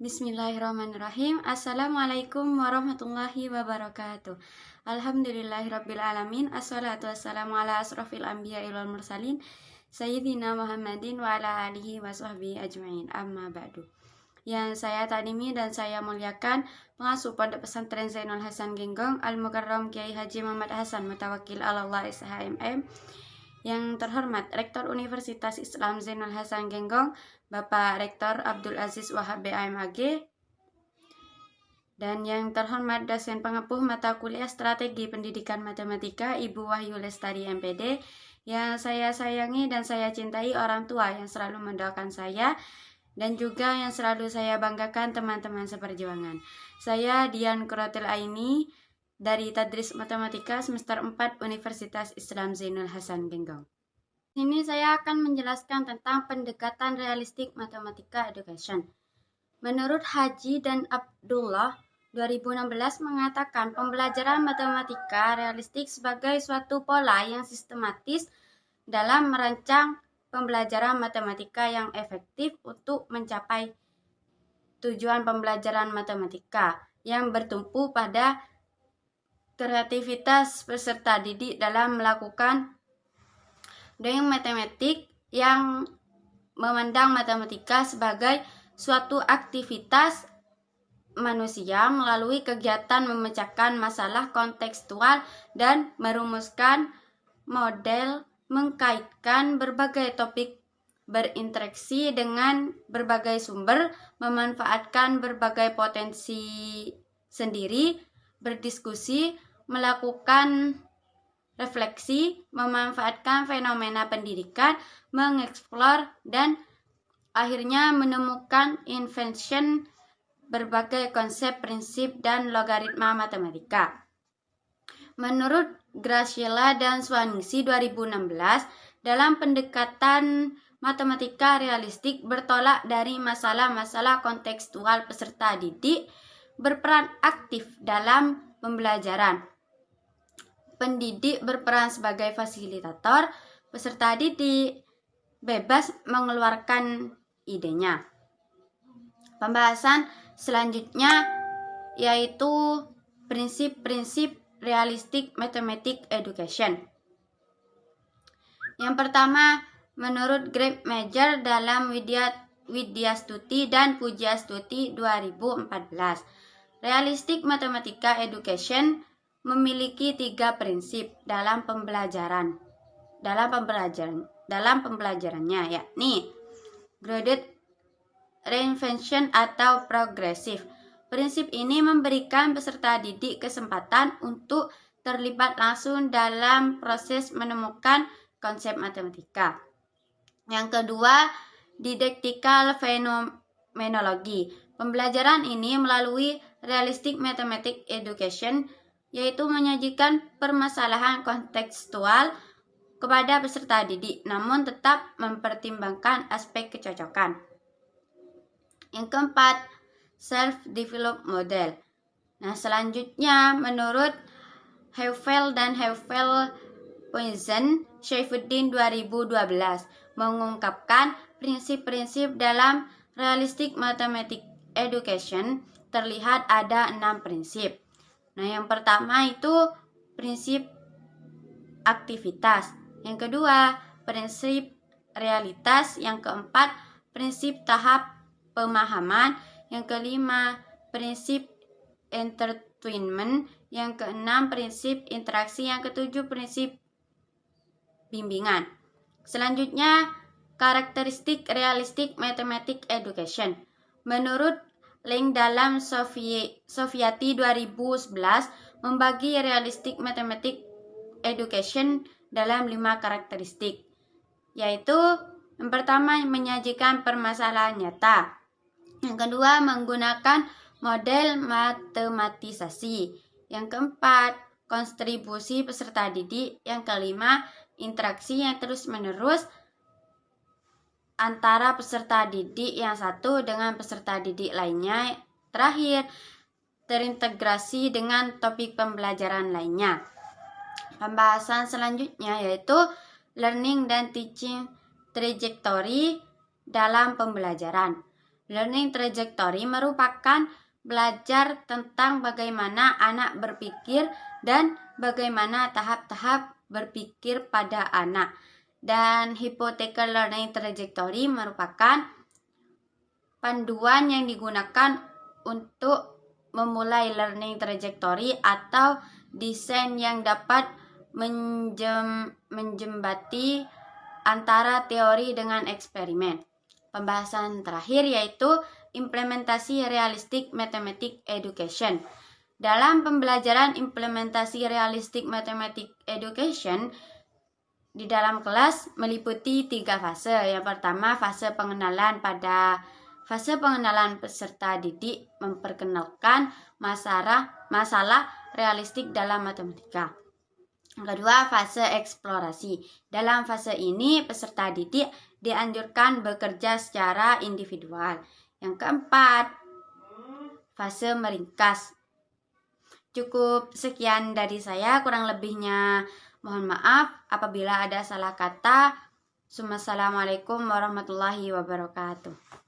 Bismillahirrahmanirrahim. Assalamualaikum warahmatullahi wabarakatuh. Alhamdulillahirabbil alamin. Assalatu wassalamu ala asrofil anbiya'i wal mursalin Sayyidina Muhammadin wa ala alihi wa sahbihi ajma'in. Amma ba'du. Yang saya takdimi dan saya muliakan pengasuh Pondok Pesantren Zainul Hasan Genggong Al-Mukarram Kiai Haji Muhammad Hasan Mutawakil Allah SHMM. Yang terhormat Rektor Universitas Islam Zainul Hasan Genggong Bapak Rektor Abdul Aziz Wahab BAMAG, dan yang terhormat dosen pengepuh mata kuliah Strategi Pendidikan Matematika Ibu Wahyu Lestari MPD, yang saya sayangi dan saya cintai orang tua yang selalu mendoakan saya, dan juga yang selalu saya banggakan teman-teman seperjuangan. Saya Dian Quratil Aini dari Tadris Matematika semester 4 Universitas Islam Zainul Hasan Genggong. Ini saya akan menjelaskan tentang pendekatan realistik matematika education. Menurut Haji dan Abdullah 2016 mengatakan pembelajaran matematika realistik sebagai suatu pola yang sistematis dalam merancang pembelajaran matematika yang efektif untuk mencapai tujuan pembelajaran matematika yang bertumpu pada kreativitas peserta didik dalam melakukan dongeng matematik yang memandang matematika sebagai suatu aktivitas manusia melalui kegiatan memecahkan masalah kontekstual dan merumuskan model, mengkaitkan berbagai topik, berinteraksi dengan berbagai sumber, memanfaatkan berbagai potensi sendiri, berdiskusi, melakukan refleksi, memanfaatkan fenomena pendidikan, mengeksplor, dan akhirnya menemukan invention berbagai konsep, prinsip, dan logaritma matematika. Menurut Graciela dan Swaningsi 2016, dalam pendekatan matematika realistik bertolak dari masalah-masalah kontekstual peserta didik berperan aktif dalam pembelajaran. Pendidik berperan sebagai fasilitator, peserta didik bebas mengeluarkan idenya. Pembahasan selanjutnya yaitu prinsip-prinsip realistic mathematics education. Yang pertama, menurut Greg Major dalam Widyastuti dan Pujiastuti 2014, realistic mathematics education memiliki 3 prinsip dalam pembelajarannya, yakni graded reinvention atau progresif. Prinsip ini memberikan peserta didik kesempatan untuk terlibat langsung dalam proses menemukan konsep matematika. Yang kedua, didactical phenomenology. Pembelajaran ini melalui realistic mathematics education yaitu menyajikan permasalahan kontekstual kepada peserta didik, namun tetap mempertimbangkan aspek kecocokan. Yang keempat, self-developed model. Nah, selanjutnya menurut Heufel dan Poisson, Saifuddin 2012 mengungkapkan prinsip-prinsip dalam realistic mathematics education terlihat ada 6 prinsip. Nah, yang pertama itu prinsip aktivitas. Yang kedua, prinsip realitas. Yang keempat, prinsip tahap pemahaman. Yang kelima, prinsip entertainment. Yang keenam, prinsip interaksi. Yang ketujuh, prinsip bimbingan. Selanjutnya, karakteristik realistic mathematics education. Menurut Link dalam Sofiati 2011 membagi realistic mathematics education dalam 5 karakteristik, yaitu yang pertama menyajikan permasalahan nyata, yang kedua menggunakan model matematisasi, yang keempat kontribusi peserta didik, yang kelima interaksi yang terus-menerus antara peserta didik yang satu dengan peserta didik lainnya. Terakhir, terintegrasi dengan topik pembelajaran lainnya. Pembahasan selanjutnya yaitu learning dan teaching trajectory dalam pembelajaran. Learning trajectory merupakan belajar tentang bagaimana anak berpikir dan bagaimana tahap-tahap berpikir pada anak. Dan hypothetical learning trajectory merupakan panduan yang digunakan untuk memulai learning trajectory atau desain yang dapat menjembati antara teori dengan eksperimen. Pembahasan terakhir yaitu implementasi realistic mathematics education. Dalam pembelajaran implementasi realistic mathematics education di dalam kelas meliputi 3 fase. Yang pertama, fase pengenalan. Pada fase pengenalan peserta didik memperkenalkan masalah realistik dalam matematika. Yang kedua, fase eksplorasi. Dalam fase ini, peserta didik dianjurkan bekerja secara individual. Yang keempat, fase meringkas. Cukup sekian dari saya, kurang lebihnya mohon maaf apabila ada salah kata. Wassalamualaikum warahmatullahi wabarakatuh.